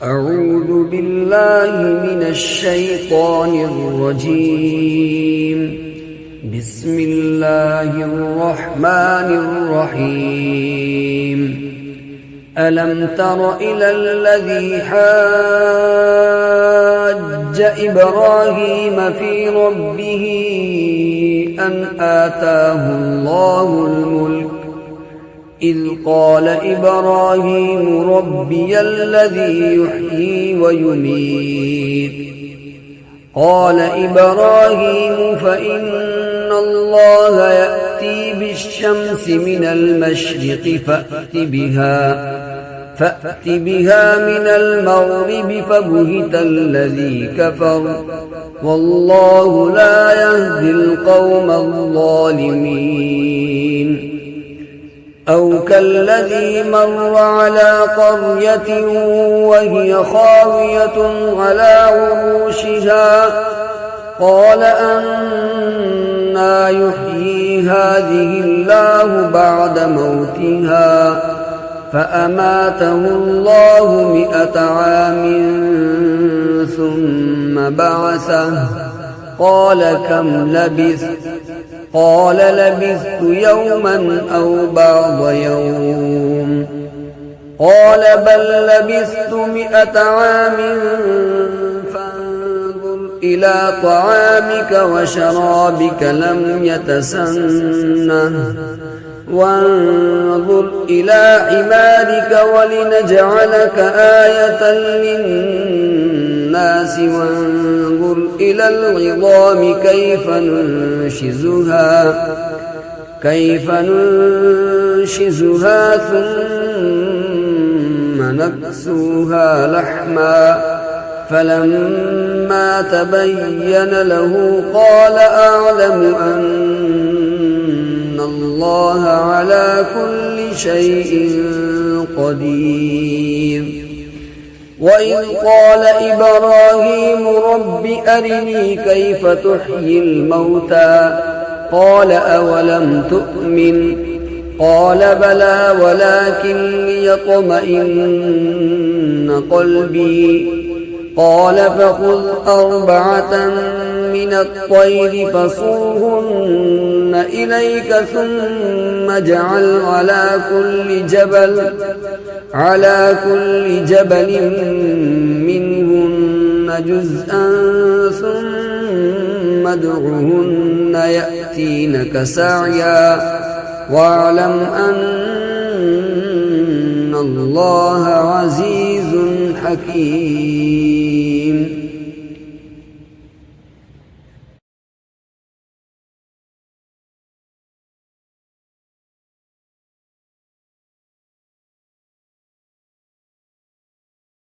أعوذ بالله من الشيطان الرجيم. بسم الله الرحمن الرحيم. ألم تر إلى الذي حاج إبراهيم في ربه أن آتاه الله الملك إذ قال إبراهيم ربي الذي يحيي ويميت قال إبراهيم فإن الله يأتي بالشمس من المشرق فأت بها من المغرب فبهت الذي كفر والله لا يهدي القوم الظالمين. أو كالذي مر على قرية وهي خاوية على عروشها قال أنى يحيي هذه الله بعد موتها فأماته الله 100 عام ثم بعثه قال كم لبثت قال لبثت يوما أو بعض يوم قال بل لبثت 100 عام فانظر إلى طعامك وشرابك لم يتسنه وانظر إلى حمارك ولنجعلك آية للناس وانظر إلى العظام كيف ننشزها ثم نكسوها لحما فلما تبين له قال أعلم أن الله على كل شيء قدير. وإذ قال إبراهيم رب أرني كيف تحيي الموتى قال أولم تؤمن قال بلى ولكن ليطمئن قلبي قال فخذ 4 من الطير فصرهن إليك ثم اجعل على كل جبل منهن جزءا ثم ادعهن يأتينك سعيا واعلم أن الله عزيز حكيم.